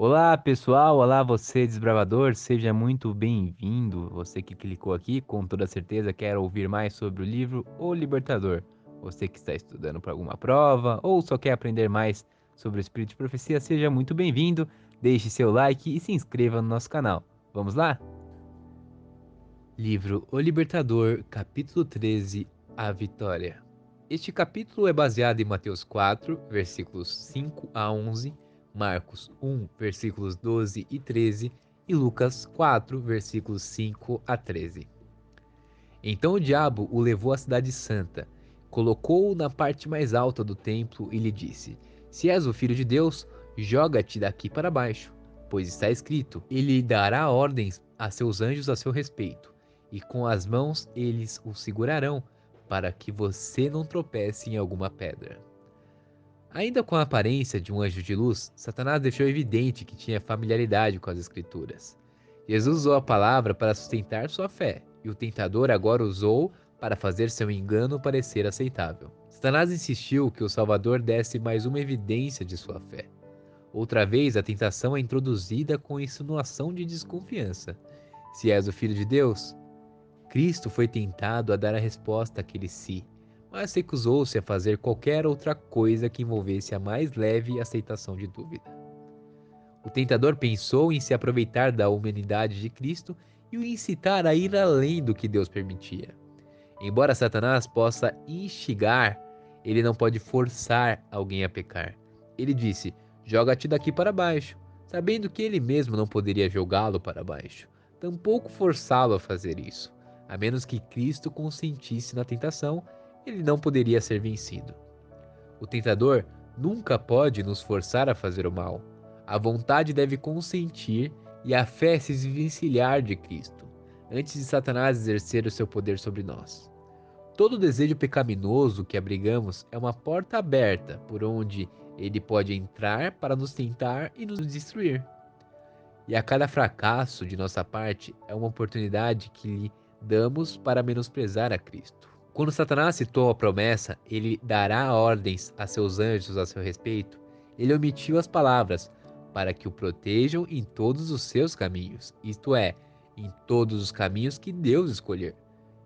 Olá pessoal, olá você desbravador, seja muito bem-vindo. Você que clicou aqui, com toda certeza quer ouvir mais sobre o livro O Libertador. Você que está estudando para alguma prova ou só quer aprender mais sobre o Espírito de Profecia, seja muito bem-vindo. Deixe seu like e se inscreva no nosso canal. Vamos lá? Livro O Libertador, capítulo 13, A Vitória. Este capítulo é baseado em Mateus 4, versículos 5 a 11, Marcos 1, versículos 12 e 13 e Lucas 4, versículos 5 a 13. Então o diabo o levou à cidade santa, colocou-o na parte mais alta do templo e lhe disse: Se és o filho de Deus, joga-te daqui para baixo, pois está escrito: Ele dará ordens a seus anjos a seu respeito, e com as mãos eles o segurarão, para que você não tropece em alguma pedra. Ainda com a aparência de um anjo de luz, Satanás deixou evidente que tinha familiaridade com as Escrituras. Jesus usou a palavra para sustentar sua fé, e o tentador agora usou para fazer seu engano parecer aceitável. Satanás insistiu que o Salvador desse mais uma evidência de sua fé. Outra vez, a tentação é introduzida com insinuação de desconfiança. Se és o Filho de Deus, Cristo foi tentado a dar a resposta àquele "se", mas recusou-se a fazer qualquer outra coisa que envolvesse a mais leve aceitação de dúvida. O tentador pensou em se aproveitar da humanidade de Cristo e o incitar a ir além do que Deus permitia. Embora Satanás possa instigar, ele não pode forçar alguém a pecar. Ele disse: Joga-te daqui para baixo, sabendo que ele mesmo não poderia jogá-lo para baixo, tampouco forçá-lo a fazer isso. A menos que Cristo consentisse na tentação, ele não poderia ser vencido. O tentador nunca pode nos forçar a fazer o mal. A vontade deve consentir e a fé se desvencilhar de Cristo, antes de Satanás exercer o seu poder sobre nós. Todo desejo pecaminoso que abrigamos é uma porta aberta por onde ele pode entrar para nos tentar e nos destruir. E a cada fracasso de nossa parte é uma oportunidade que lhe damos para menosprezar a Cristo. Quando Satanás citou a promessa, ele dará ordens a seus anjos a seu respeito, ele omitiu as palavras para que o protejam em todos os seus caminhos, isto é, em todos os caminhos que Deus escolher.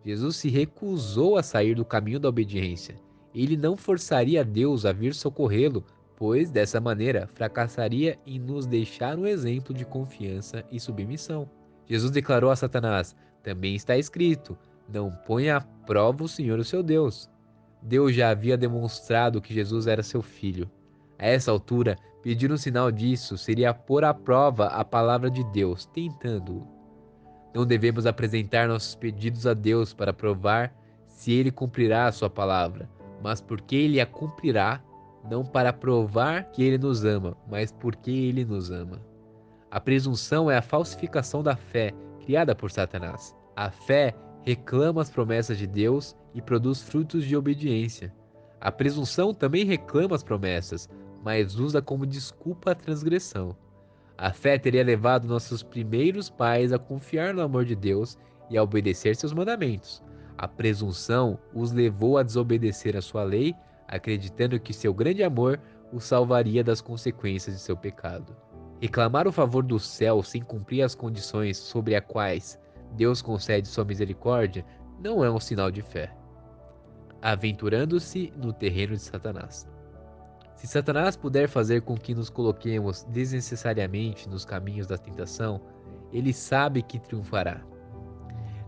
Jesus se recusou a sair do caminho da obediência. Ele não forçaria Deus a vir socorrê-lo, pois dessa maneira fracassaria em nos deixar um exemplo de confiança e submissão. Jesus declarou a Satanás: Também está escrito, não ponha à prova o Senhor o seu Deus. Deus já havia demonstrado que Jesus era seu filho. A essa altura, pedir um sinal disso seria pôr à prova a palavra de Deus, tentando-o. Não devemos apresentar nossos pedidos a Deus para provar se ele cumprirá a sua palavra, mas porque ele a cumprirá, não para provar que ele nos ama, mas porque ele nos ama. A presunção é a falsificação da fé criada por Satanás. A fé reclama as promessas de Deus e produz frutos de obediência. A presunção também reclama as promessas, mas usa como desculpa a transgressão. A fé teria levado nossos primeiros pais a confiar no amor de Deus e a obedecer seus mandamentos. A presunção os levou a desobedecer a sua lei, acreditando que seu grande amor os salvaria das consequências de seu pecado. Reclamar o favor do céu sem cumprir as condições sobre as quais Deus concede sua misericórdia não é um sinal de fé. Aventurando-se no terreno de Satanás. Se Satanás puder fazer com que nos coloquemos desnecessariamente nos caminhos da tentação, ele sabe que triunfará.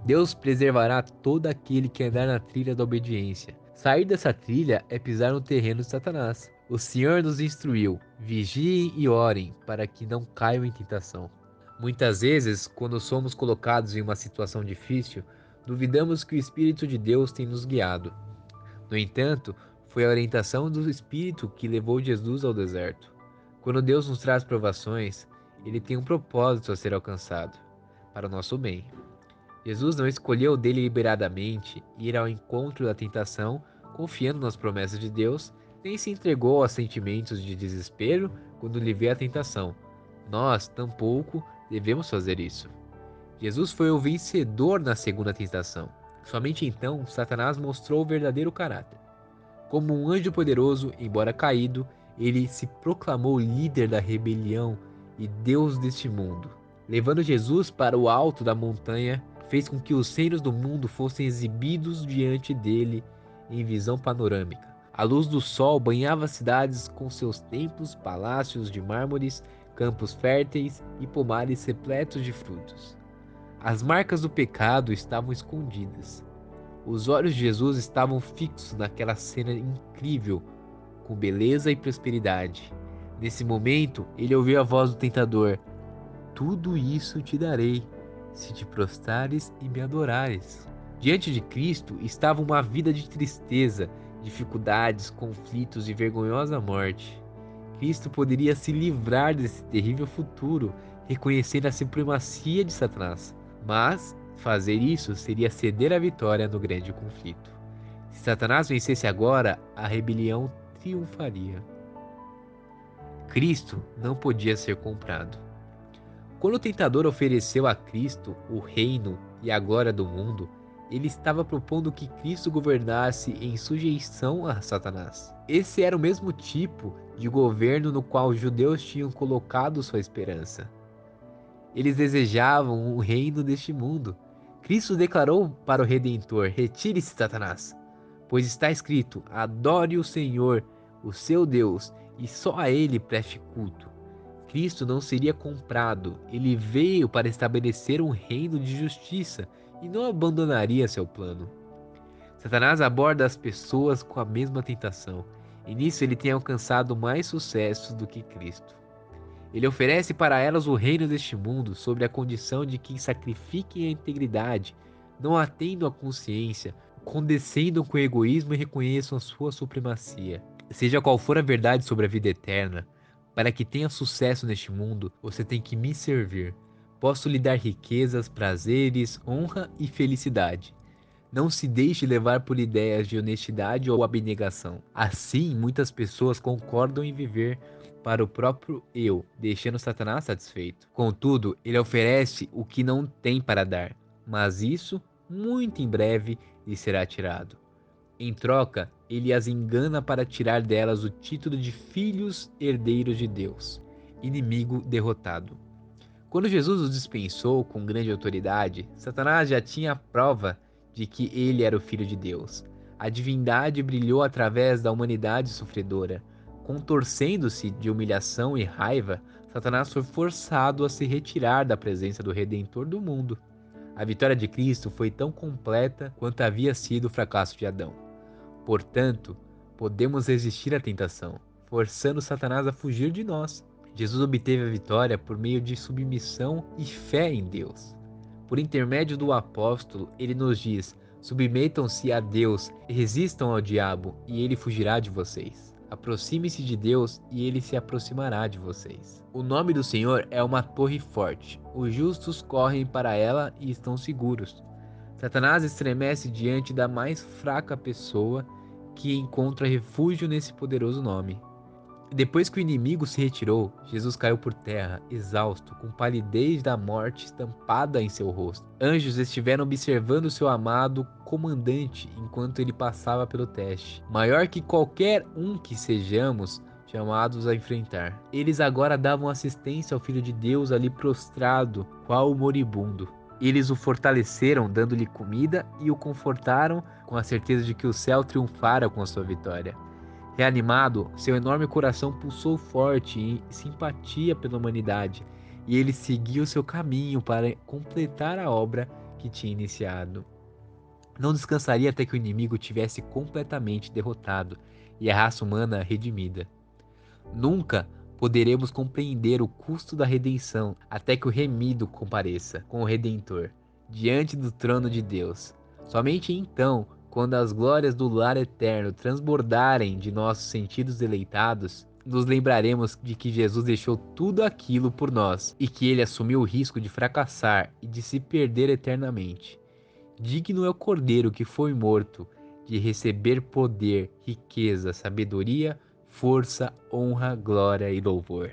Deus preservará todo aquele que andar na trilha da obediência. Sair dessa trilha é pisar no terreno de Satanás. O Senhor nos instruiu: vigiem e orem para que não caiam em tentação. Muitas vezes, quando somos colocados em uma situação difícil, duvidamos que o Espírito de Deus tem nos guiado. No entanto, foi a orientação do Espírito que levou Jesus ao deserto. Quando Deus nos traz provações, ele tem um propósito a ser alcançado, para o nosso bem. Jesus não escolheu deliberadamente ir ao encontro da tentação, confiando nas promessas de Deus, nem se entregou a sentimentos de desespero quando lhe veio a tentação. Nós, tampouco, devemos fazer isso. Jesus foi o vencedor na segunda tentação. Somente então Satanás mostrou o verdadeiro caráter. Como um anjo poderoso, embora caído, ele se proclamou líder da rebelião e Deus deste mundo. Levando Jesus para o alto da montanha, fez com que os reinos do mundo fossem exibidos diante dele em visão panorâmica. A luz do sol banhava as cidades com seus templos, palácios de mármores, campos férteis e pomares repletos de frutos. As marcas do pecado estavam escondidas. Os olhos de Jesus estavam fixos naquela cena incrível, com beleza e prosperidade. Nesse momento, ele ouviu a voz do tentador: tudo isso te darei, se te prostrares e me adorares. Diante de Cristo estava uma vida de tristeza, dificuldades, conflitos e vergonhosa morte. Cristo poderia se livrar desse terrível futuro, reconhecendo a supremacia de Satanás. Mas fazer isso seria ceder a vitória no grande conflito. Se Satanás vencesse agora, a rebelião triunfaria. Cristo não podia ser comprado. Quando o tentador ofereceu a Cristo o reino e a glória do mundo, ele estava propondo que Cristo governasse em sujeição a Satanás. Esse era o mesmo tipo de governo no qual os judeus tinham colocado sua esperança. Eles desejavam o reino deste mundo. Cristo declarou para o Redentor: retire-se, Satanás, pois está escrito: adore o Senhor, o seu Deus, e só a ele preste culto. Cristo não seria comprado, ele veio para estabelecer um reino de justiça e não abandonaria seu plano. Satanás aborda as pessoas com a mesma tentação, e nisso ele tem alcançado mais sucesso do que Cristo. Ele oferece para elas o reino deste mundo sob a condição de que sacrifiquem a integridade, não atendam à consciência, condescendam com o egoísmo e reconheçam a sua supremacia. Seja qual for a verdade sobre a vida eterna, para que tenha sucesso neste mundo, você tem que me servir. Posso lhe dar riquezas, prazeres, honra e felicidade. Não se deixe levar por ideias de honestidade ou abnegação. Assim, muitas pessoas concordam em viver para o próprio eu, deixando Satanás satisfeito. Contudo, ele oferece o que não tem para dar, mas isso, muito em breve, lhe será tirado. Em troca, ele as engana para tirar delas o título de filhos herdeiros de Deus, inimigo derrotado. Quando Jesus os dispensou com grande autoridade, Satanás já tinha a prova de que ele era o Filho de Deus. A divindade brilhou através da humanidade sofredora. Contorcendo-se de humilhação e raiva, Satanás foi forçado a se retirar da presença do Redentor do mundo. A vitória de Cristo foi tão completa quanto havia sido o fracasso de Adão. Portanto, podemos resistir à tentação, forçando Satanás a fugir de nós. Jesus obteve a vitória por meio de submissão e fé em Deus. Por intermédio do apóstolo, ele nos diz: submetam-se a Deus, resistam ao diabo, e ele fugirá de vocês. Aproxime-se de Deus, e ele se aproximará de vocês. O nome do Senhor é uma torre forte. Os justos correm para ela e estão seguros. Satanás estremece diante da mais fraca pessoa que encontra refúgio nesse poderoso nome. Depois que o inimigo se retirou, Jesus caiu por terra, exausto, com palidez da morte estampada em seu rosto. Anjos estiveram observando seu amado comandante enquanto ele passava pelo teste, maior que qualquer um que sejamos chamados a enfrentar. Eles agora davam assistência ao Filho de Deus ali prostrado, qual o moribundo. Eles o fortaleceram, dando-lhe comida, e o confortaram com a certeza de que o céu triunfara com a sua vitória. Reanimado, seu enorme coração pulsou forte em simpatia pela humanidade, e ele seguiu seu caminho para completar a obra que tinha iniciado. Não descansaria até que o inimigo tivesse completamente derrotado e a raça humana redimida. Nunca poderemos compreender o custo da redenção até que o remido compareça com o Redentor diante do trono de Deus. Somente então, quando as glórias do lar eterno transbordarem de nossos sentidos deleitados, nos lembraremos de que Jesus deixou tudo aquilo por nós e que ele assumiu o risco de fracassar e de se perder eternamente. Digno é o Cordeiro que foi morto de receber poder, riqueza, sabedoria, força, honra, glória e louvor.